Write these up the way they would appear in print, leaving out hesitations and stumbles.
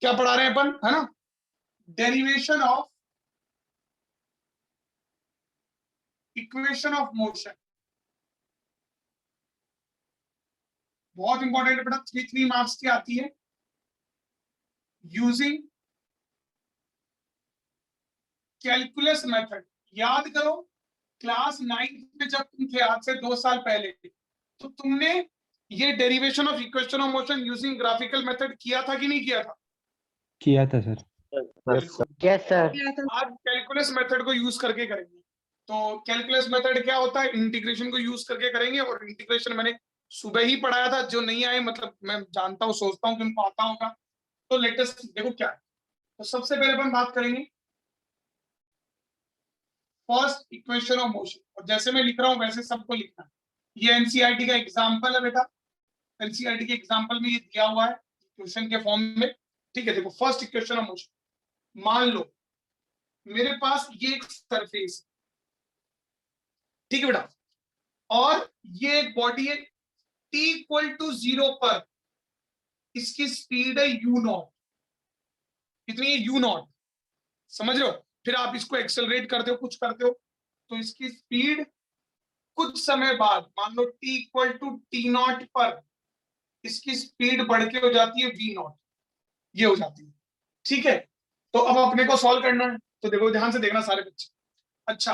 क्या पढ़ा रहे हैं अपन, है ना, derivation of equation of motion. बहुत इंपॉर्टेंट है बेटा, 3 मार्क्स की आती है। Using calculus method. याद करो क्लास 9 में जब तुम थे आज से 2 साल पहले, तो तुमने ये derivation of equation of motion using graphical method किया था कि नहीं किया था? किया था सर। Yes sir. आज कैलकुलस मेथड को यूज करके करेंगे। तो कैलकुलस मेथड क्या होता है, इंटीग्रेशन को यूज करके करेंगे। और इंटीग्रेशन मैंने सुबह ही पढ़ाया था, जो नहीं आए मतलब मैं जानता हूँ, सोचता हूँ कि उनको आता होगा। तो लेटेस्ट देखो क्या है। तो सबसे पहले अपन बात करेंगे फर्स्ट इक्वेशन ऑफ मोशन। और जैसे मैं लिख रहा हूं वैसे सबको लिखना है। ये एनसीईआरटी का एग्जांपल है बेटा, एनसीईआरटी के एग्जांपल में ये दिया हुआ है क्वेश्चन के फॉर्म में। ठीक है, देखो फर्स्ट इक्वेशन ऑफ मोशन। मान लो मेरे पास ये एक सरफेस, ठीक है बेटा, और ये एक बॉडी है, t इक्वल टू 0 पर इसकी स्पीड है u0। कितनी है? u0। समझ रहे हो? फिर आप इसको एक्सेलरेट करते हो, कुछ करते हो, तो इसकी स्पीड कुछ समय बाद, मान लो t इक्वल टू t0 पर इसकी स्पीड बढ़ के हो जाती है v0। ये हो जाती है। ठीक है, तो अब अपने को सॉल्व करना है। तो देखो ध्यान से देखना सारे बच्चे। अच्छा,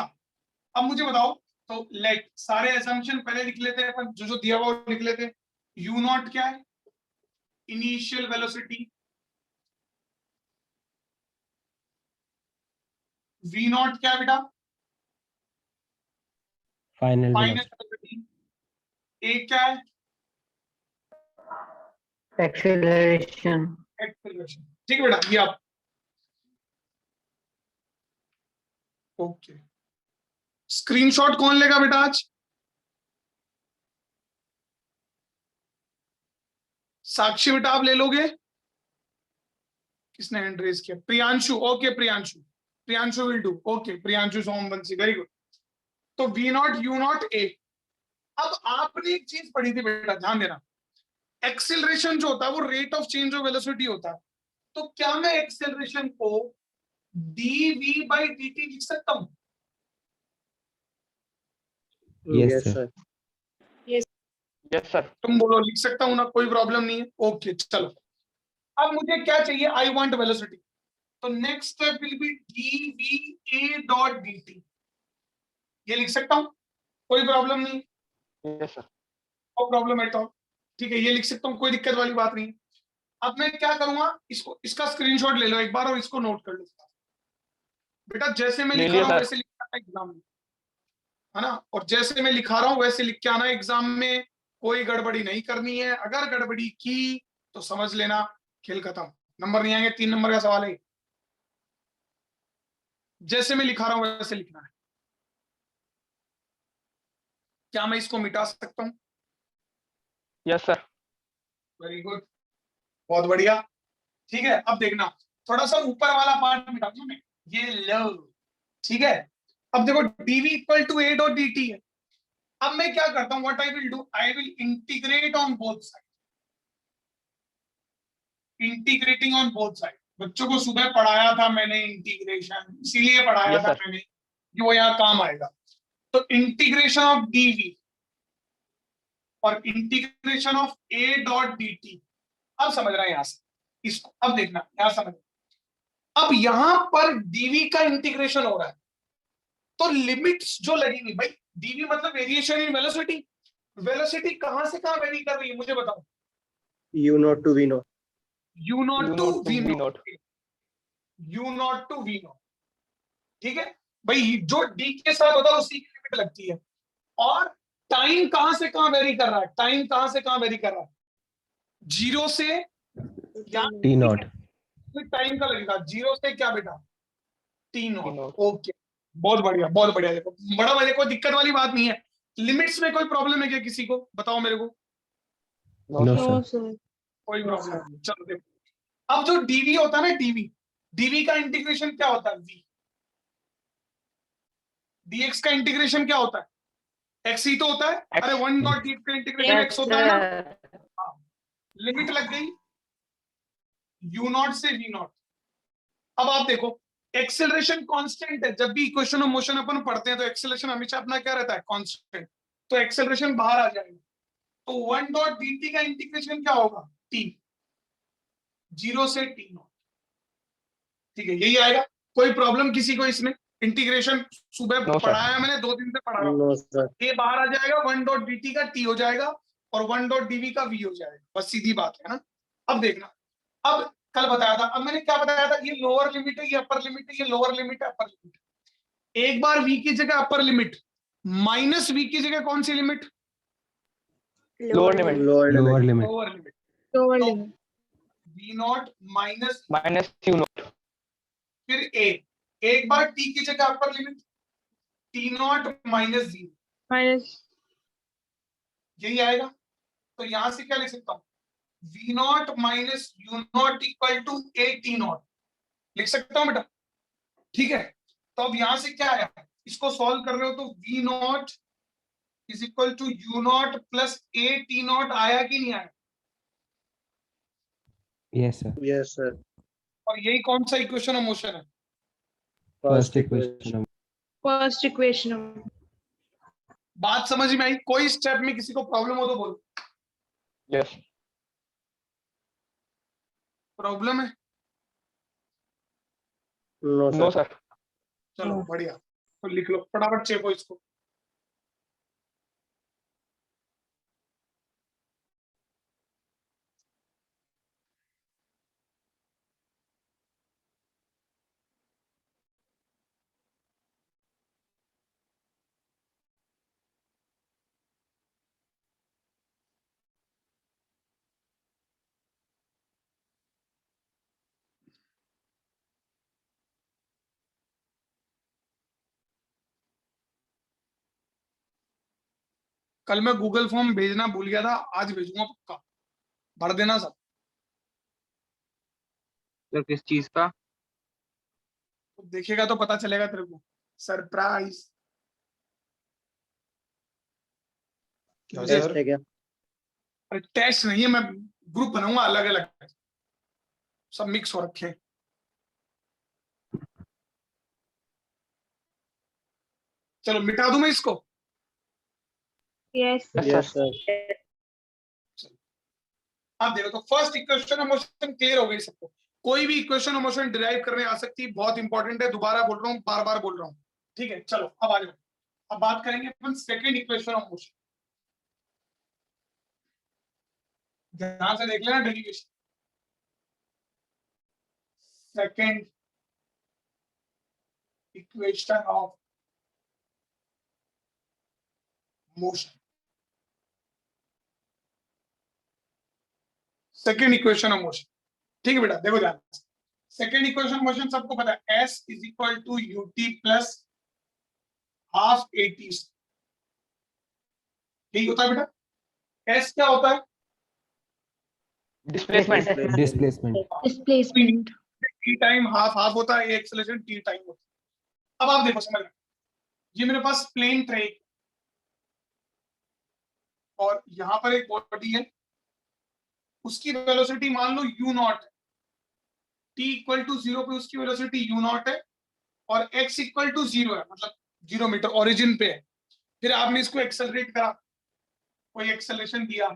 अब मुझे बताओ, तो लेट सारे असम्पशन पहले लिख लेते हैं अपन, जो जो दिया हुआ वो लिख लेते हैं। u0 क्या है? Initial velocity. v0 क्या है बेटा? Final final velocity. a क्या है? एक्सेलरेशन। एक्सेलरेशन। ठीक है बेटा, ये आप ओके। स्क्रीनशॉट कौन लेगा बेटा आज? साक्षी बेटा आप ले लोगे? किसने हैंड रेज किया? Priyanshu. Okay Priyanshu, Priyanshu will do. Okay Priyanshu Somvanshi, very good. तो v0 u0 a। अब आपने एक चीज पढ़ी थी बेटा, ध्यान देना, एक्सेलरेशन जो होता है वो rate of change of velocity होता है। तो क्या मैं एक्सेलरेशन को dv बाई dt लिख सकता हूं? Yes sir. Yes sir. तुम बोलो लिख सकता हूं ना, कोई प्रॉब्लम नहीं है। ओके चलो, अब मुझे क्या चाहिए? I want velocity. तो next step will be dva dot dt। ये लिख सकता हूं, कोई प्रॉब्लम नहीं, yes sir. No problem at all. ठीक है, ये लिख सकता हूं, कोई दिक्कत वाली बात नहीं है। अब मैं क्या करूंगा, इसको, इसका स्क्रीनशॉट ले लो एक बार और इसको नोट कर लो बेटा। जैसे मैं ले लिखा लिया रहा हूँ सर। वैसे लिखा है एग्जाम में, है ना। और जैसे मैं लिखा रहा हूँ वैसे लिख के आना एग्जाम में। कोई गड़बड़ी नहीं करनी है, अगर गड़बड़ी की तो समझ लेना खेल खत्म, नंबर नहीं आएंगे। 3 नंबर का सवाल है। जैसे मैं लिखा रहा हूं वैसे लिखना है। क्या मैं इसको मिटा सकता हूं? Yes sir. वेरी गुड, बहुत बढ़िया। ठीक है, अब देखना, थोड़ा सा ऊपर वाला पार्ट मिटा दूं मैं, ये लो। ठीक है, अब देखो dv equal to a dot dt है। अब मैं क्या करता हूं, what I will do, I will integrate on both side. Integrating on both side, बच्चों को सुबह पढ़ाया था मैंने इंटीग्रेशन, इसीलिए पढ़ाया Yes, था sir. मैंने कि वो यहाँ काम आएगा। तो इंटीग्रेशन ऑफ dv और integration of a dot dt। अब समझ रहा है यहां से, इसको अब देखना, यहां समझ। अब यहां पर dv का इंटीग्रेशन हो रहा है, तो लिमिट्स जो लगेंगी भाई, dv मतलब वेरिएशन इन वेलोसिटी। वेलोसिटी कहां से कहां वेरी कर रही है मुझे बताओ? u0 to v0। u0 to U0 to v0, V0। u0 to v0। ठीक है भाई, जो d के साथ होता है उसी की लिमिट लगती है। और टाइम कहां से कहां वेरी कर रहा है? टाइम कहां से कहां वेरी कर रहा है? 0 से या t0। टाइम का लगेगा 0 से क्या बेटा? t0। T0। ओके, बहुत बढ़िया बहुत बढ़िया। देखो बड़ा भाई, कोई दिक्कत वाली बात नहीं है। लिमिट्स में कोई प्रॉब्लम है क्या किसी को? बताओ मेरे को। No No, sir. कोई प्रॉब्लम नहीं, चलो देखो। अब जो dv होता है ना, dv का इंटीग्रेशन क्या होता है? v। dx का इंटीग्रेशन क्या होता है? x ही तो होता है। X। अरे 1 डॉट dx का इंटीग्रेशन x होता है ना। लिमिट लग गई, यू नॉट से वी नॉट। अब आप देखो एक्सेलरेशन कांस्टेंट है, जब भी इक्वेशन ऑफ मोशन अपन पढ़ते हैं तो एक्सेलरेशन हमेशा अपना क्या रहता है, कांस्टेंट। तो एक्सेलरेशन बाहर आ जाएगा, तो 1 डॉट dt का इंटीग्रेशन क्या होगा, t, 0 से t नॉट। ठीक है, यही आएगा। कोई प्रॉब्लम किसी को इसमें? इंटीग्रेशन सुबह No, sir. पढ़ाया मैंने, 2 दिन से पढ़ा रहा हूँ। No, sir. ये बाहर आ जाएगा, 1 डॉट dt का t हो जाएगा और 1 डॉट dv का v हो जाएगा, बस सीधी बात है ना। अब देखना, अब कल बताया था, अब मैंने क्या बताया था, ये लोअर लिमिट है, ये अपर लिमिट है, ये लोअर लिमिट है, अपर लिमिट है। एक बार v की जगह अपर लिमिट, माइनस v की जगह कौन सी limit, Lower limit. Lower limit. Lower limit, lower limit. Lower तो limit. v naught minus, Minus u naught. फिर a, एक बार t की जगह upper limit, t not minus 0, Minus. यही आएगा। तो यहां से क्या लिख सकता हूं, v naught minus u naught equal to a t naught, लिख सकता हूं बेटा। ठीक है, तो अब यहां से क्या आया, इसको सॉल्व कर रहे हो तो v naught is equal to u naught plus a t naught आया कि नहीं आया, यस सर, Yes, sir. और यही कौन सा इक्वेशन ऑफ मोशन है, first equation. First equation of. बात समझ में आई? कोई स्टेप में किसी को प्रॉब्लम हो तो बोलो, Yes. प्रॉब्लम है? No, No, sir. sir. चलो बढ़िया, तो लिख लो फटाफट, चेको इसको। कल मैं गूगल फॉर्म भेजना भूल गया था, आज भेजूंगा पक्का, भर देना सब। तो किस चीज का? तो देखेगा तो पता चलेगा तेरे को, सरप्राइज। Test है क्या? अरे टेस्ट नहीं है, मैं ग्रुप बनाऊंगा अलग अलग, सब मिक्स हो रखे हैं। चलो मिटा दूं मैं इसको। Yes. Yes, sir. आप देखो, तो first equation of motion clear हो गई सबको। कोई भी इक्वेशन ऑफ मोशन डिराइव करने आ सकती है, बहुत इंपॉर्टेंट है, दोबारा बोल रहा हूँ, बार बार बोल रहा हूँ। ठीक है, चलो अब आ जाओ, अब बात करेंगे अपन सेकंड इक्वेशन ऑफ मोशन। ध्यान से देख लेना derivation. Second equation of motion, second equation of motion. ठीक है बेटा, देखो ध्यान से, सेकंड इक्वेशन मोशन सबको पता है, s is equal to ut plus half at। ठीक होता है बेटा, s क्या होता है, Displacement. Displacement, Displacement. t time half, half होता है एक्सेलरेशन, t टाइम होता है। अब आप देखो समझ रहे, ये मेरे पास प्लेन ट्रैक और यहां पर एक बॉडी है, उसकी वेलोसिटी मान लो u नॉट है, t इक्वल टू 0 पे उसकी वेलोसिटी u नॉट है, और x इक्वल टू 0 है, मतलब 0 मीटर ओरिजिन पे है। फिर आपने इसको एक्सेलरेट करा, कोई एक्सेलरेशन दिया,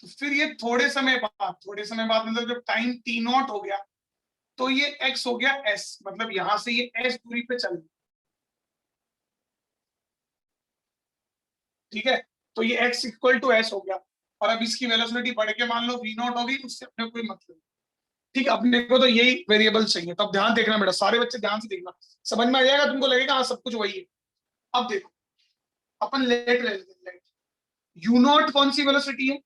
तो फिर ये थोड़े समय बाद मतलब जब टाइम t नॉट हो गया, तो ये x हो गया s, मतलब यहां से ये s दूरी पे चल गया। ठीक है, तो ये x इक्वल टू s हो गया, और अब इसकी वेलोसिटी बढ़ के मान लो v नॉट हो गई, उससे अपने कोई मतलब नहीं। ठीक है, अपने को तो यही वेरिएबल चाहिए। तो अब ध्यान देखना बेटा, सारे बच्चे ध्यान से देखना, समझ में आ जाएगा, तुमको लगेगा हाँ सब कुछ वही है। अब देखो, अपन लेट ले लेते हैं, लेट u नॉट कौन सी वेलोसिटी है,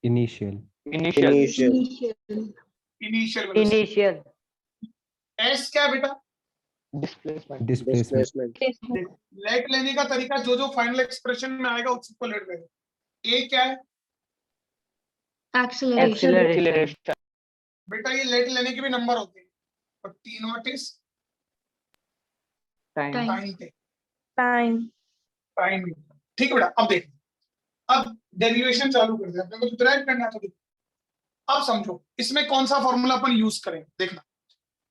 initial, Initial. Initial. Initial velocity. Initial. s क्या है बेटा, Displacement. Displacement, Displacement. लेट लेने का तरीका जो जो फाइनल एक्सप्रेशन में आएगा उसको लेट लेना। a क्या है Acceleration. Acceleration. बेटा, ये लेट लेने के भी नंबर होते हैं, और t not is Time. Time. Time पे, Time. टाइम। ठीक है बेटा, अब देख, अब डेरिवेशन चालू कर दे, अपने को तो डिराइव करना है, तो देखो अब समझो इसमें कौन सा फॉर्मूला अपन यूज करें, देखना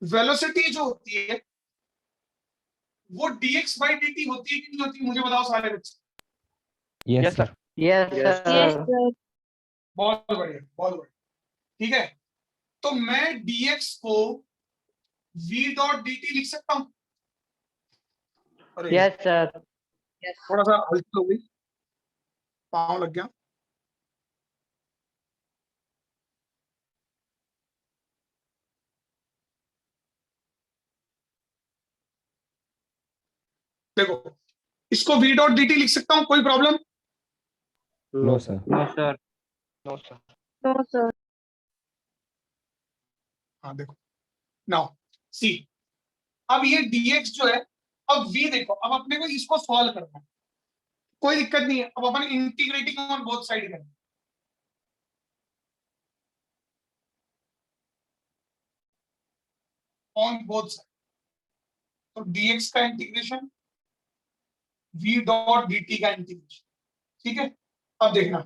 वेलोसिटी जो होती है वो dx by dt होती है कि नहीं होती, मुझे बताओ सारे बच्चे। Yes, Yes, sir. sir. Yes, Yes, sir. Yes, sir. बहुत बढ़िया बहुत बढ़िया, ठीक है। तो मैं dx को v डॉट dt लिख सकता हूं। अरे Yes, sir. थोड़ा सा हल्की हो गई, पाँव लग गया। देखो इसको v डॉट dt लिख सकता हूं, कोई problem? No, sir. No, sir. No, sir. No, sir. हाँ देखो नाउ सी, अब ये dx जो है, अब v देखो, अब अपने को इसको सॉल्व करना है, कोई दिक्कत नहीं है। अब अपन इंटीग्रेटिंग ऑन बोथ साइड करें, ऑन बोथ साइड, तो dx का इंटीग्रेशन v डॉट dt का इंटीग्रेशन, ठीक है। अब देखना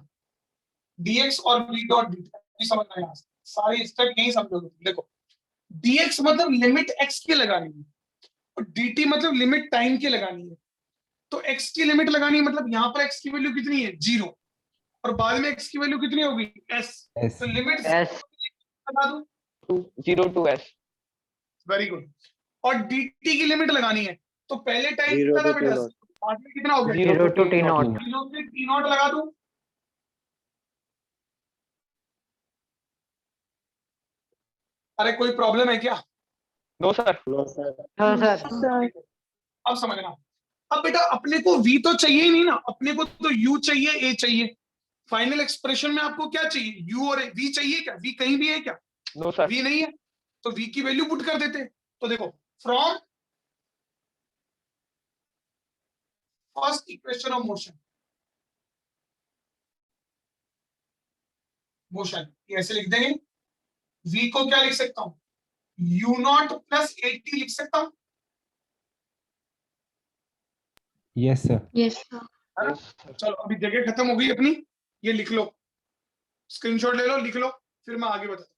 dx और v डॉट dt समझ में आया, सारे स्टेप यही समझोगे। देखो dx मतलब लिमिट x की लगानी है और dt मतलब लिमिट टाइम की लगानी है। तो x की लिमिट लगानी है, मतलब यहाँ पर x की वैल्यू कितनी है 0 और बाद में x की वैल्यू कितनी होगी s, Yes. तो लिमिट S. लगा दूं। 0 to S. Very good. और dt की लिमिट लगानी है, तो पहले टाइम 0 कितना था to बेटा, T0. बाद में कितना हो गया 0 to T0. 0 से t0 लगा दूं। अरे कोई प्रॉब्लम है क्या? No, sir. No, sir. No, sir. Sir. अब समझना, अब बेटा अपने को v तो चाहिए ही नहीं ना, अपने को तो u चाहिए, a चाहिए। फाइनल एक्सप्रेशन में आपको क्या चाहिए, u और v चाहिए क्या? v कहीं भी है क्या? No, sir. v नहीं है, तो v की वैल्यू पुट कर देते। तो देखो from first equation of motion, motion ऐसे लिख देंगे, v को क्या लिख सकता हूं, u नॉट प्लस 80 लिख सकता हूं। Yes, sir. Yes, sir. Yes, sir. चलो अभी जगह खत्म हो गई अपनी, ये लिख लो, स्क्रीनशॉट ले लो, लिख लो, फिर मैं आगे बताता हूं।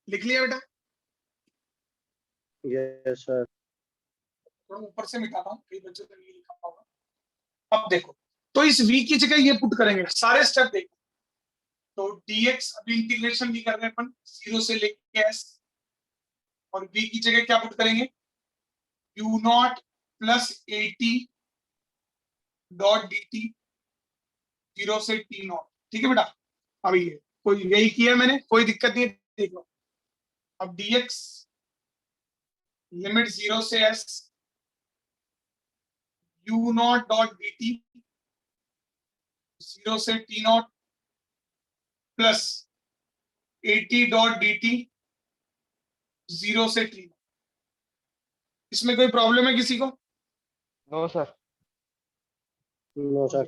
लिख लिया बेटा? Yes, sir. थोड़ा ऊपर से मिटाता हूँ, कई बच्चों ने नहीं लिखा होगा। अब देखो, तो इस v की जगह ये पुट करेंगे, सारे स्टेप देखो। तो dx अभी इंटीग्रेशन भी कर रहे हैं अपन 0 से लेके s, और v की जगह क्या पुट करेंगे, u not plus 80 dot dt 0 से t नॉट, ठीक है बेटा। अभी ये कोई यही किया मैंने, कोई दिक्कत नहीं है, देख लो। अब dx लिमिट 0 से s u not dot dt 0 से t naught plus 80 dot dt 0 से t नॉट। इसमें कोई प्रॉब्लम है किसी को? No, sir. No, sir.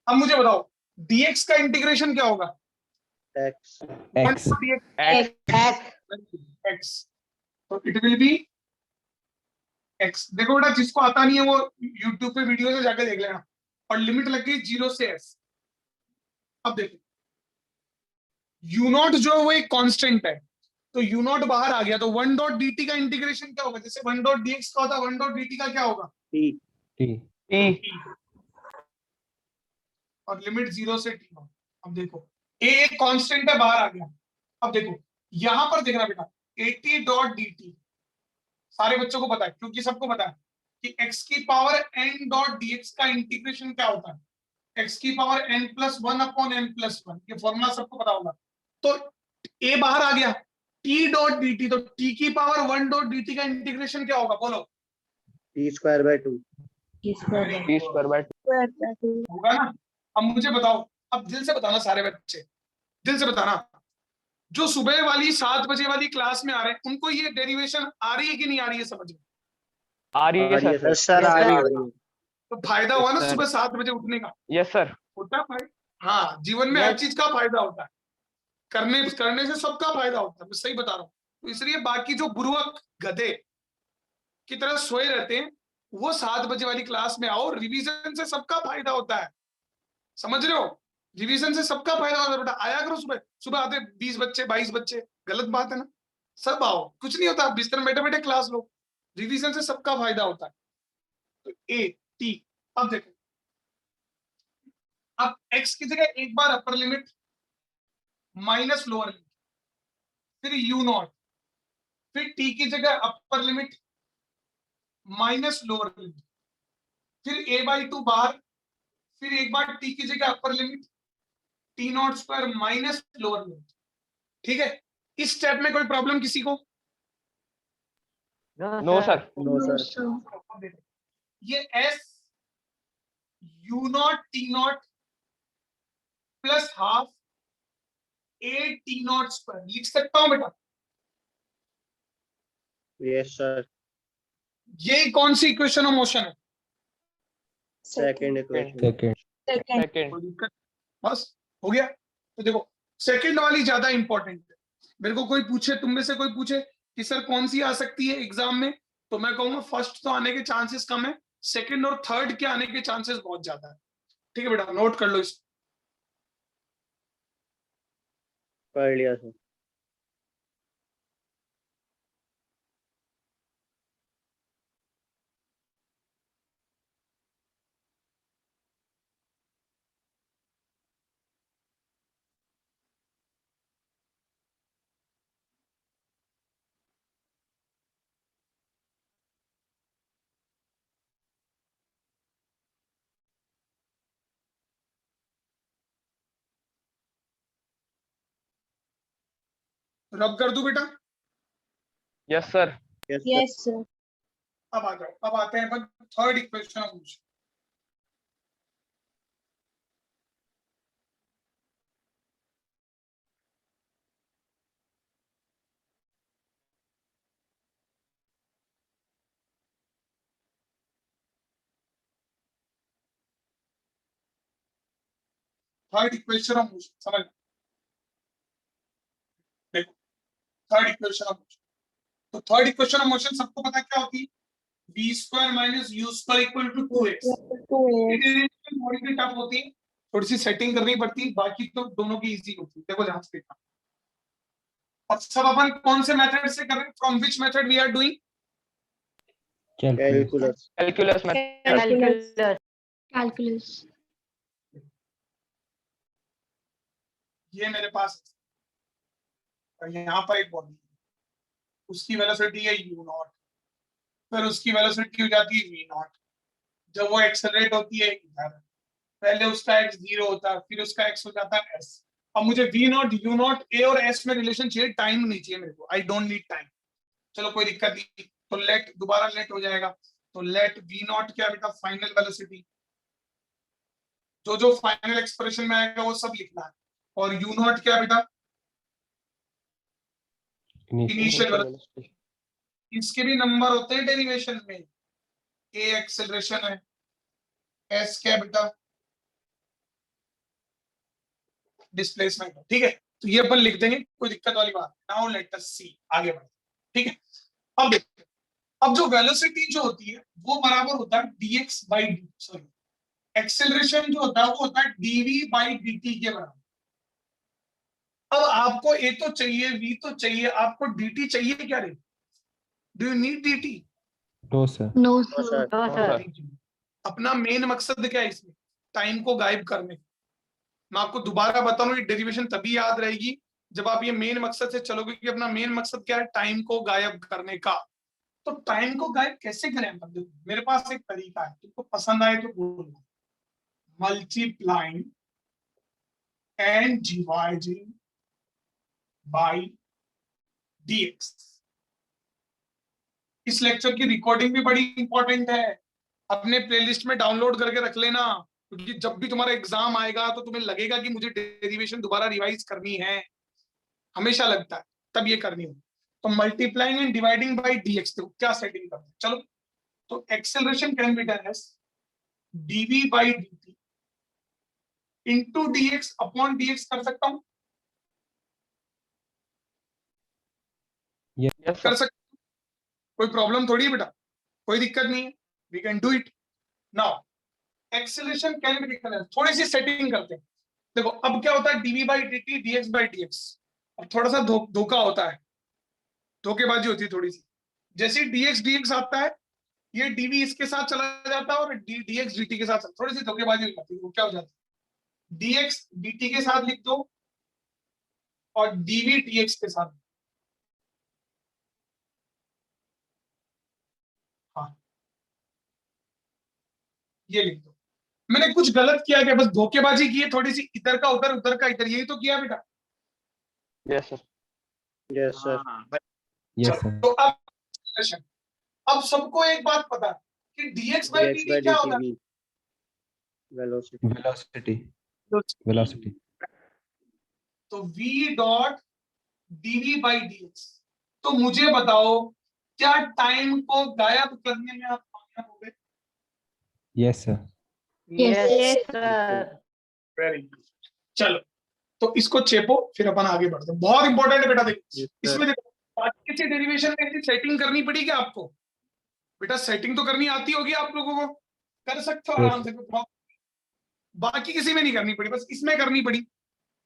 अब मुझे बताओ dx का इंटीग्रेशन क्या होगा? X. X. X. x, तो इट विल बी x। देखो बेटा जिसको आता नहीं है वो YouTube पे वीडियो से जाके देख लेना, और लिमिट लग गई 0 से s। अब देखो u नॉट जो है वो एक कांस्टेंट है, तो u नॉट बाहर आ गया, तो 1 डॉट dt का इंटीग्रेशन क्या होगा, जैसे 1 डॉट dx का होता है 1 डॉट dt का क्या होगा, T. T. T. और लिमिट 0 से t नॉट। अब देखो a एक कांस्टेंट है, बाहर आ गया। अब देखो यहां पर देखना बेटा 80 डॉट dt, सारे बच्चों को पता है क्योंकि सबको पता है कि x की पावर n डॉट dx का इंटीग्रेशन क्या होता है, x की power n plus 1 upon n plus 1, ये फॉर्मूला सबको पता होगा। तो a बाहर आ गया, t डॉट dt, तो t की पावर 1 डॉट dt का इंटीग्रेशन क्या होगा, बोलो? T square by 2. T square by 2. Square. होगा ना? अब मुझे बताओ, अब दिल से बताना सारे बच्चे, दिल से बताना, जो सुबह वाली 7 बजे वाली क्लास में आ रहे हैं उनको ये डेरिवेशन आ रही है कि नहीं आ रही है समझ में? आ रही है सर। यस सर, आ रही है। तो फायदा हुआ ना Yes, sir. सुबह 7 बजे उठने का, यस सर। होता है फायदा। हाँ, जीवन में हर Yes. चीज का फायदा होता है, करने से सबका फायदा होता है, मैं सही बता रहा हूँ। तो इसलिए बाकी जो बुर्बक गधे की तरह सोए रहते हैं वो 7 बजे वाली क्लास में आओ, रिवीजन से सबका फायदा होता है, समझ रहे हो? रिवीजन से सबका फायदा होता है बेटा। आया करो सुबह, सुबह आते 20 बच्चे 22 बच्चे, गलत बात है ना? सब आओ, कुछ नहीं होता, बिस्तर में बैठे बैठे क्लास लो, रिवीजन से सबका फायदा होता है। तो ए टी, अब देखो, अब x की जगह एक बार upper limit minus lower limit, फिर यू नॉट, फिर t की जगह upper limit minus lower limit, फिर a/2 बाहर, फिर एक बार t की जगह upper limit t naught square minus lower limit. ठीक है, इस स्टेप में कोई प्रॉब्लम किसी को? No sir. No No, sir. sir. ये s u naught t naught plus half a t naught square लिख सकता हूं बेटा? Yes sir. ये कौन सी इक्वेशन ऑफ मोशन है? Second equation. Second. Second. Second. कोई दिक्कत? बस हो गया। तो देखो, सेकंड वाली ज्यादा इंपॉर्टेंट है। मेरे को कोई पूछे, तुम में से कोई पूछे कि सर कौन सी आ सकती है एग्जाम में, तो मैं कहूंगा फर्स्ट तो आने के चांसेस कम है, सेकंड और थर्ड के आने के चांसेस बहुत ज्यादा है। ठीक है बेटा, नोट कर लो इसको। पढ़ लिया सर। रब कर दूं बेटा? Yes sir. Yes sir. Yes, sir. अब आ जाओ, अब आते हैं third equation of motion. Third equation of motion समझ लो। देखो, थर्ड इक्वेशन ऑफ मोशन, तो थर्ड इक्वेशन ऑफ मोशन सबको पता क्या होती है? v square minus u square equal to 2x। 2x. थोड़ी सी टफ होती है, थोड़ी सी सेटिंग करनी पड़ती है, बाकी तो दोनों की इजी होती है। देखो ध्यान से देखना, और सब अपन कौन से मेथड से कर रहे हैं? From which method we are doing? Calculus. Calculus. Calculus में। Calculus. Calculus. ये मेरे पास है, और यहाँ पर एक बॉडी, उसकी वेलोसिटी है u नॉट, फिर उसकी वेलोसिटी हो जाती है v नॉट। जब वो एक्सेलरेट होती है इधर, पहले उसका x 0 होता है, फिर उसका x हो जाता है s। अब मुझे v not, u not, a और s में रिलेशन चाहिए, टाइम नहीं चाहिए मेरे को, आई डोंट नीड टाइम। चलो कोई दिक्कत नहीं, तो लेट, दोबारा लेट हो जाएगा, तो लेट v नॉट क्या बेटा? Final velocity. जो जो फाइनल एक्सप्रेशन में आएगा वो सब लिखना है। और u नॉट क्या बेटा? Initial. Initial velocity. इसके भी नंबर होते हैं डेरिवेशन में, a एक्सेलरेशन है, s क्या बेटा? डिस्प्लेसमेंट है। ठीक है, तो ये अपन लिख देंगे, कोई दिक्कत वाली बात। नाउ लेट अस सी, आगे बढ़ते। ठीक है, अब देखते हैं, अब जो वेलोसिटी जो होती है वो बराबर होता है dx by dt, sorry acceleration जो होता है वो होता है dv बाई dt के बराबर। अब आपको a तो चाहिए, v तो चाहिए, आपको dt चाहिए क्या रे? Do you need dt? No, sir. No, no sir. Sir. अपना मेन मकसद क्या है इसमें? टाइम को गायब करने। मैं आपको दोबारा बता रहा हूं, ये डेरिवेशन तभी याद रहेगी जब आप ये मेन मकसद से चलोगे कि अपना मेन मकसद क्या है? टाइम को गायब करने का। तो टाइम को गायब कैसे करें? मतलब मेरे पास एक तरीका है, तुमको पसंद आए तो बोलना। Multiplying and dividing by dx। इस लेक्चर की रिकॉर्डिंग भी बड़ी इंपॉर्टेंट है, अपने प्लेलिस्ट में डाउनलोड करके रख लेना, क्योंकि जब भी तुम्हारा एग्जाम आएगा तो तुम्हें लगेगा कि मुझे डेरिवेशन दोबारा रिवाइज करनी है। हमेशा लगता है, तब ये करनी हो। तो multiplying and dividing by dx, देखो क्या सेटिंग करते हैं। चलो, तो acceleration can be done as dv by dt into dx upon dx कर सकता हूं, Yes, कर sir. सकता हूं। कोई प्रॉब्लम थोड़ी है बेटा, कोई दिक्कत नहीं है, we can do it. Now acceleration can be done, थोड़ी सी सेटिंग करते हैं। देखो अब क्या होता है, dv by dt dx by dx, अब थोड़ा सा धोखा होता है, धोखेबाजी होती है थोड़ी सी। जैसे dx dx आता है, ये dv इसके साथ चला जाता है और dx dt के साथ, थोड़ी सी धोखेबाजी हो जाती है। वो क्या हो जाता है, dx dt के साथ लिख दो और dv dx के साथ। हाँ, ये लिख दो। मैंने कुछ गलत किया क्या, बस धोखेबाजी की है थोड़ी सी, इधर का उधर उधर का इधर, यही तो किया बेटा। Yes, sir. Yes sir. Yes, चलो, sir. तो अब सबको एक बात पता है कि dx by dx dt by क्या dt होता v velocity। Velocity. है, Velocity. तो v dot dv by dx। तो मुझे बताओ, क्या टाइम को गायब करने में आप कामयाब हो गए? Yes, sir. Yes. Yes, sir. Very good. चलो, तो इसको चेपो, फिर अपन आगे बढ़ते हैं। बहुत इंपॉर्टेंट है बेटा, देखो Yes, sir. इसमें देखो, बाकी किसी डेरिवेशन में ऐसी सेटिंग करनी पड़ेगी आपको। बेटा सेटिंग तो करनी आती होगी आप लोगों को, कर सकते हो Yes. आराम से, बाकी किसी में नहीं करनी पड़ी, बस इसमें करनी पड़ी।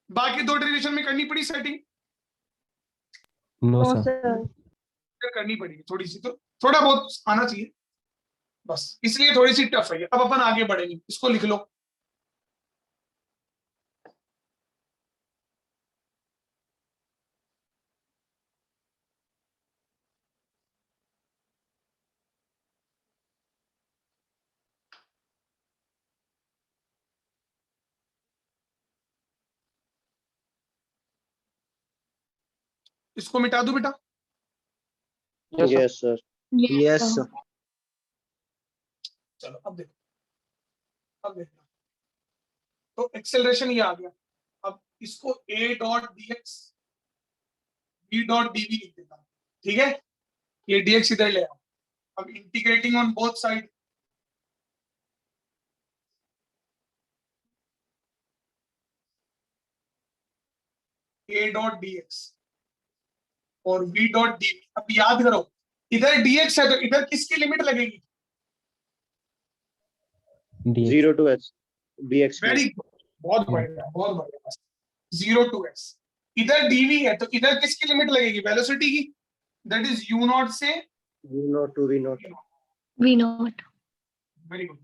बाकी दो डेरिवेशन में करनी पड़ी setting, No, No, sir. sir. करनी पड़ेगी थोड़ी सी, तो थोड़ा बहुत आना चाहिए बस, इसलिए थोड़ी सी टफ है ये। अब अपन आगे बढ़ेंगे, इसको लिख लो। इसको मिटा दो बेटा। Yes, sir. yes sir। Yes, yes sir. sir। चलो अब देखो, अब देखो, तो एक्सेलरेशन ये आ गया। अब इसको a dot dx b dot dv लिख देता हूं, ठीक है। ये dx इधर ले आओ। अब integrating on both side, a dot dx और v डॉट dv। अब याद करो, इधर dx है तो इधर किसकी लिमिट लगेगी? DX. 0 to x bx very good, बहुत बढ़िया, बहुत बढ़िया। 0 टू x, इधर dv है तो इधर किसकी लिमिट लगेगी? वेलोसिटी की, दैट इज u नॉट से v naught to v naught। We not. Very good.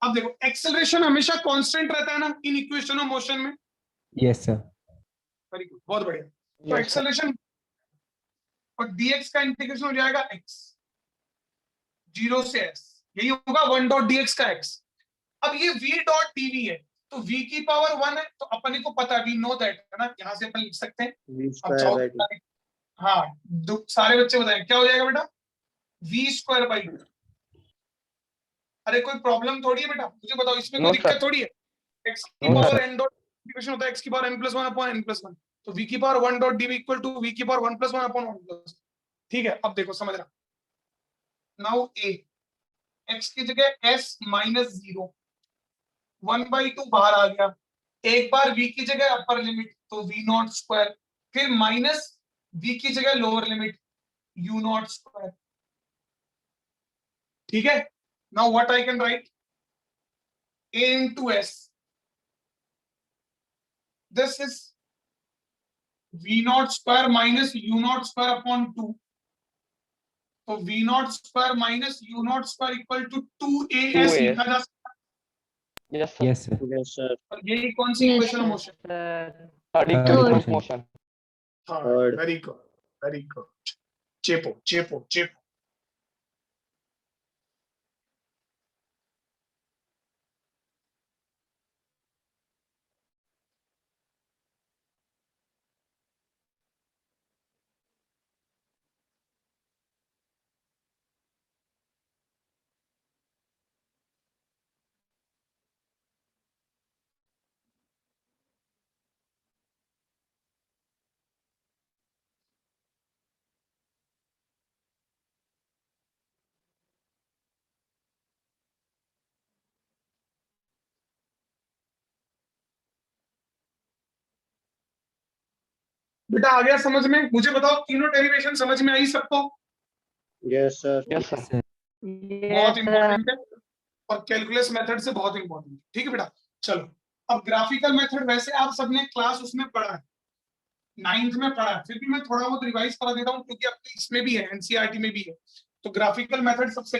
अब देखो, एक्सेलरेशन हमेशा कांस्टेंट रहता है ना इन इक्वेशन ऑफ मोशन में। Yes, sir. वेरी गुड, बहुत बढ़िया। तो Yes, sir. एक्सेलरेशन और dx का इंटीग्रेशन हो जाएगा x 0 से s, यही होगा 1 डॉट dx का x। अब ये v डॉट dv है, तो v की पावर 1 है, तो अपने को पता, वी नो दैट, है ना, यहां से अपन लिख सकते हैं। v अब square चाहो by तो 2। हाँ, सारे बच्चे बताएं क्या हो जाएगा बेटा? v square by 2। अरे कोई प्रॉब्लम थोड़ी है बेटा, मुझे बताओ, इसमें No, कोई दिक्कत sir. थोड़ी है। x की No, power sir. n dot integration होता है x की power n plus 1 upon n plus 1, तो v की power 1 dot dv equal to v की पावर 1 प्लस 1 अपॉन 1 प्लस। ठीक है, अब देखो समझ रहा। नाउ a, x की जगह s माइनस 0, 1/2 बाहर आ गया। एक बार v की जगह अपर लिमिट तो v नॉट स्क्वायर, फिर माइनस v की जगह lower limit u naught square. ठीक है, now what I can write, a into s, this is v naught square minus u naught square upon 2, तो v naught square minus u naught square equal to 2as 2as. लिखा जा सकता Yes, sir. Yes, sir. yes sir। है। और यही कौन सी Yes, equation of sir. Motion? Sir. Third Third equation of equation. motion. Third। Very good, very good. चेपो चेपो चेपो। बेटा आ गया समझ में? मुझे बताओ तीनों डेरिवेशन समझ में आई सबको? Yes, sir. Yes, sir. sir. बहुत Yes, sir. इंपॉर्टेंट है और कैलकुलस मेथड से बहुत इंपॉर्टेंट है। ठीक है बेटा, चलो अब ग्राफिकल मेथड वैसे आप सबने क्लास उसमें पढ़ा है, 9th में पढ़ा है, फिर भी मैं थोड़ा बहुत रिवाइज करा देता हूँ क्योंकि आपके इसमें भी है, एनसीईआरटी में भी है। तो ग्राफिकल मेथड सबसे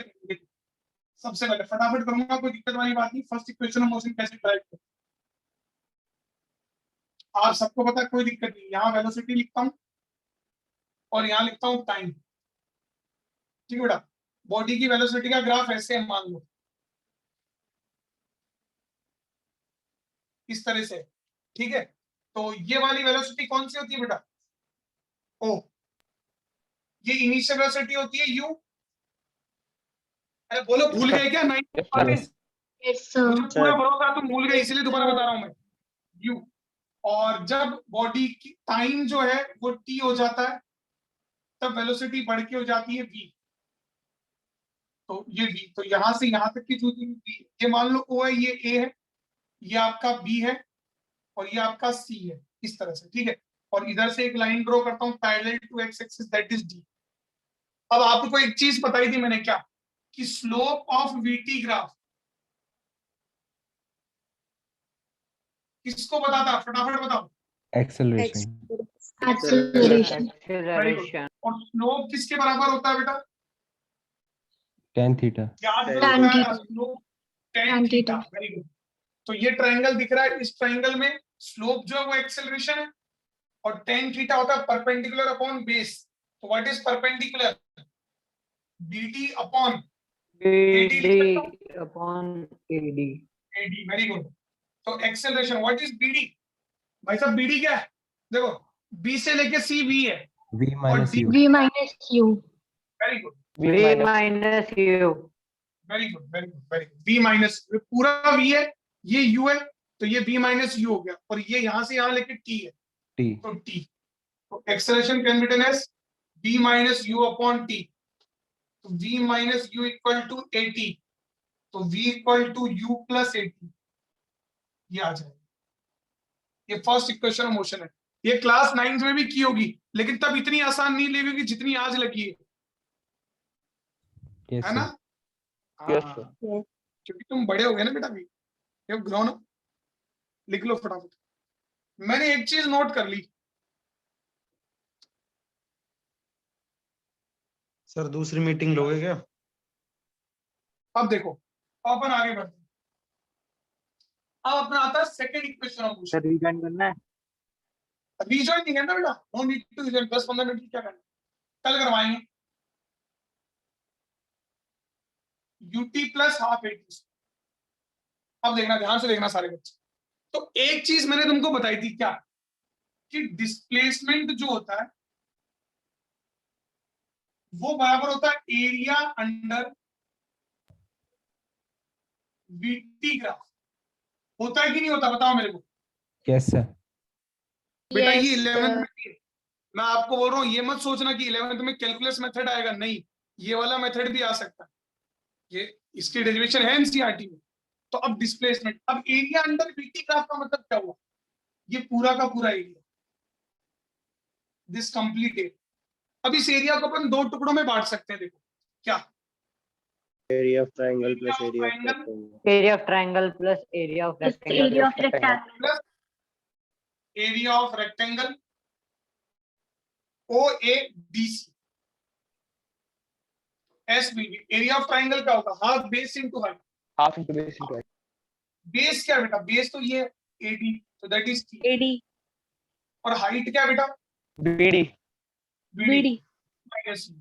पहले फटाफट करूंगा, कोई दिक्कत वाली बात नहीं। फर्स्ट इक्वेशन ऑफ मोशन कैसे ड्राइव करते हैं आप सबको पता है, कोई दिक्कत नहीं। यहाँ वेलोसिटी लिखता हूँ और यहाँ लिखता हूँ टाइम। ठीक है बेटा, बॉडी की वेलोसिटी का ग्राफ ऐसे है, मान लो इस तरह से। ठीक है, तो ये वाली वेलोसिटी कौन सी होती है बेटा? ओ, ये इनिशियल वेलोसिटी होती है यू। अरे बोलो, भूल गए क्या? नहीं Yes, sir. Yes. Yes, sir. मुझे पूरा भरोसा है तुम भूल गए, इसलिए दोबारा बता रहा हूं मैं। यू, और जब बॉडी की टाइम जो है वो टी हो जाता है, तब वेलोसिटी बढ़ के हो जाती है वी। तो ये वी, तो यहां से यहां तक की जो वी, ये मान लो ओ है, ये ए है, ये आपका बी है और ये आपका सी है, इस तरह से। ठीक है, और इधर से एक लाइन ड्रॉ करता हूं parallel to x axis, that is D. अब आपको एक चीज बताई थी मैंने, क्या? कि स्लोप ऑफ वीटी ग्राफ किसको बताता? फटाफट बताओ। Acceleration. Acceleration. Acceleration. और स्लोप किसके बराबर होता है बेटा? Tan theta. याद करो Tan क्या है theta. Slope? Tan tan theta. Theta. Very good. तो ये ट्रायंगल दिख रहा है, इस ट्रायंगल में स्लोप जो है वो एक्सेलरेशन है और tan थीटा होता है परपेंडिकुलर अपॉन बेस। तो what is perpendicular? BD upon BD upon AD. AD. Very good. तो एक्सेलरेशन व्हाट इज बीडी? भाई साहब बीडी क्या है? देखो, बी से लेके सी वी है। V minus D- U. V minus U. Very good, V minus U. Very good, very good, very good. B minus, पूरा वी है, ये यू है, तो ये बी माइनस यू हो गया, और ये यहां से यहां लेके टी है, T. तो टी। तो acceleration can be written as v minus u upon t. तो v minus u equal to a t, तो v equal to u plus a t, ये आ जाएगा। ये फर्स्ट इक्वेशन ऑफ मोशन है। ये क्लास 9th में भी की होगी, लेकिन तब इतनी आसान नहीं लगी होगी जितनी आज लगी है, Yes, है ना? sir. Yes, हाँ, sir. क्योंकि तुम बड़े हो गए ना बेटा, भी ये ग्रोन अप। लिख लो फटाफट। मैंने एक चीज नोट कर ली, सर दूसरी मीटिंग लोगे क्या? अब देखो, अब अपन आगे बढ़ते हैं। अब अपना आता है second equation of motion. Rejoin करना है. रीजॉइन नहीं करना बेटा, no need to rejoin. 10-15 minute की क्या करना, कल करवाएंगे। U t plus half a t. अब देखना, ध्यान से देखना सारे बच्चे। तो एक चीज मैंने तुमको बताई थी, क्या? कि डिस्प्लेसमेंट जो होता है वो बराबर होता है एरिया अंडर वीटी ग्राफ। होता है कि नहीं होता, बताओ मेरे को। Yes, sir. बेटा Yes, ये 11th sir. में भी है। मैं आपको बोल रहा हूँ, ये मत सोचना कि 11th में कैलकुलस मेथड आएगा, नहीं, ये वाला मेथड भी आ सकता है। ये इसकी डेरिवेशन है एनसीईआरटी में। तो अब डिस्प्लेसमेंट, अब एरिया अंडर वीटी ग्राफ का मतलब क्या हुआ? ये पूरा का पूरा एरिया, दिस कंप्लीट एरिया। अब इस एरिया को अपन दो टुकड़ों में बांट सकते हैं। देखो क्या, Area of triangle plus Area of area of triangle. rectangle. Area of triangle plus area of Plus rectangle. area of rectangle. Plus area of rectangle O A B C S B B. Area of triangle क्या होगा? Half base into height. Half into base into height. Base क्या बेटा? Base तो ये AD, तो that is T. AD. और height क्या बेटा? BD. BD. Minus u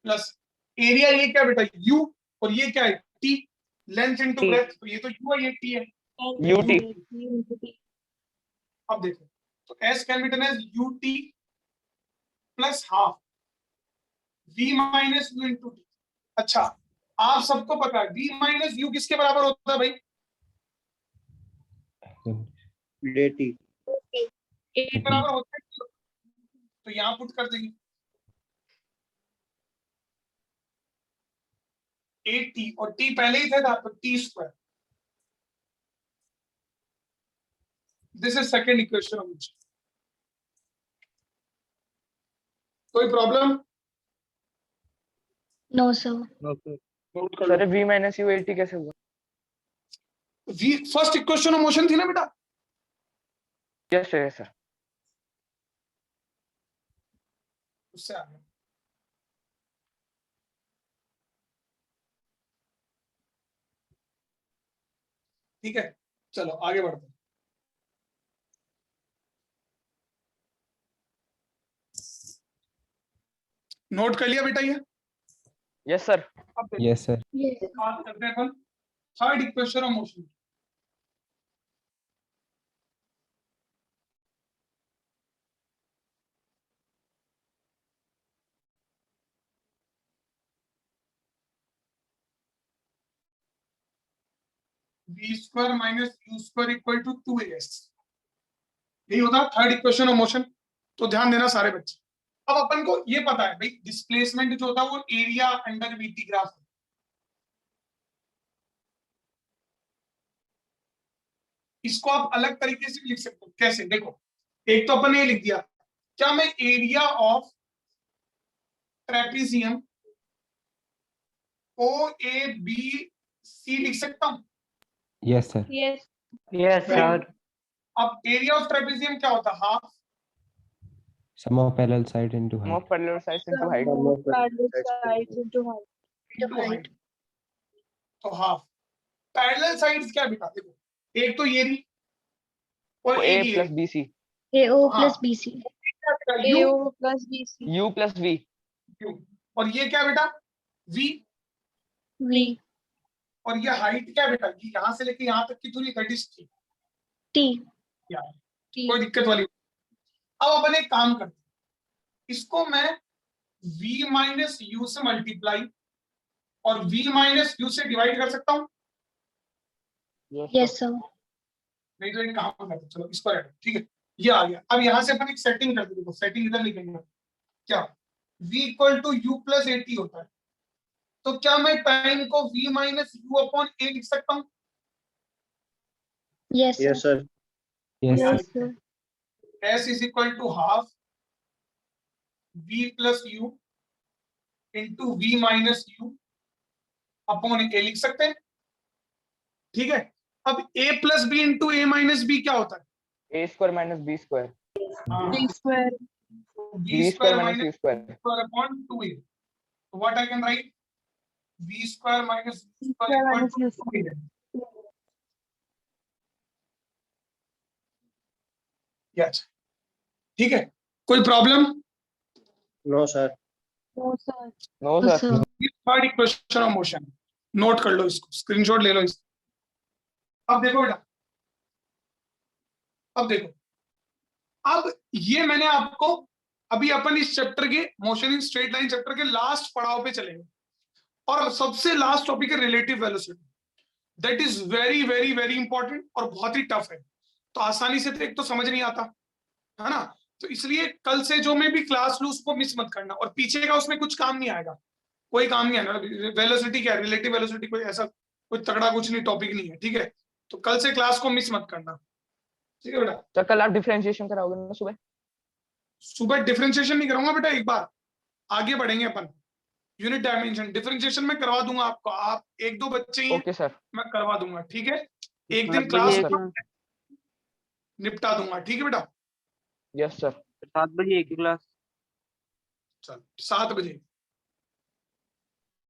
plus area, ये क्या बेटा? यू, और ये क्या है? T. Length into T. Breadth, तो ये तो यू है, ये टी है। UT. अब देखो, तो S can be written as u t plus half v minus u into t. अच्छा, आप सबको पता है वी माइनस यू किसके बराबर होता है भाई? Dt. के बराबर होता है, तो यहां पुट कर देंगे 8t, और t पहले ही था तो t स्क्वायर। This is second equation of motion. कोई प्रॉब्लम? No, sir. नोट कर सर लो। v माइनस u 80 कैसे हुआ? V first equation of motion थी ना बेटा, यस सर। उससे आ गया। ठीक है, चलो आगे बढ़ते हैं। नोट कर लिया बेटा ये? Yes sir. अब देखो, Yes, sir. Yes. बात करते हैं अपन third equation of motion. v square minus u square equal to 2as, यही होता थर्ड इक्वेशन ऑफ मोशन। तो ध्यान देना सारे बच्चे। अब अपन को ये पता है भाई डिस्प्लेसमेंट जो होता है वो एरिया अंडर वीटी ग्राफ है। इसको आप अलग तरीके से लिख सकते हो। कैसे? देखो, एक तो अपन ये लिख दिया, क्या मैं area of trapezium O A B C लिख सकता हूं? Yes, sir. Yes. Yes sir. अब एरिया ऑफ ट्रेपीजियम क्या होता है? Half Sum of parallel side into Sum height. of parallel sides into height. into height, तो हाफ। पैरेलल साइड्स क्या बेटा? देखो, एक तो ये रही और a एक ये plus bc, AO हाँ। plus BC. You plus BC. u plus v, और ये क्या बेटा? वी। V. और ये हाइट क्या बेटा? ये यहां से लेके यहां तक की दूरी दैट इज T। T. क्या? T. कोई दिक्कत वाली? अब अपन एक काम करते हैं, इसको मैं v माइनस यू से मल्टीप्लाई और v माइनस यू से डिवाइड कर सकता हूं? Yes, sir. नहीं तो एक काम करते हैं, चलो इसको ऐड, ठीक है, ये आ गया। अब यहां से अपन एक सेटिंग कर देते हैं, सेटिंग इधर लिखेंगे। क्या? v equal to u plus a t होता है, तो क्या मैं टाइम को v minus u upon a लिख सकता हूं? Yes, sir. Yes, sir. Yes, sir. Yes, sir. s is equal to half v plus u into v minus u upon a लिख सकते हैं, ठीक है। अब a plus b into a minus b क्या होता है? a square minus b square, b square. b square minus u square. square upon 2a. So what I can write? v square minus u square equal to 2a. Yes. ठीक है, कोई problem? No, sir. No, sir. No No, sir. sir. Third equation of motion, note कर लो इसको, screenshot ले लो इसको। अब देखो बेटा, अब देखो, अब ये मैंने आपको अभी अपन इस चैप्टर के motion in straight line chapter के लास्ट पड़ाव पे चलेंगे और सबसे लास्ट टॉपिक है relative velocity. That is very very very important और बहुत ही टफ है, तो आसानी से तो एक तो समझ नहीं आता है ना, तो इसलिए कल से जो मैं भी क्लास लूँ उसको मिस मत करना। और पीछे का उसमें कुछ काम नहीं आएगा, कोई काम नहीं आएगा। वेलोसिटी क्या है, रिलेटिव वेलोसिटी कोई ऐसा कोई तगड़ा कुछ नहीं टॉपिक नहीं है, ठीक है। तो कल से क्लास को मिस मत करना, ठीक है बेटा। तो कल आप डिफरेंशिएशन कराओगे ना सुबह? सुबह डिफरेंशिएशन नहीं करूंगा बेटा, एक बार आगे बढ़ेंगे अपन। यूनिट डायमेंशन डिफरेंशिएशन में करवा दूंगा आपको, आप एक दो बच्चे ही ओके सर। मैं करवा दूंगा, ठीक है। एक दिन हाँ, क्लास बढ़िया सर। निपटा दूंगा, ठीक है बेटा। Yes sir. 7 बजे एक ही क्लास। चल 7 बजे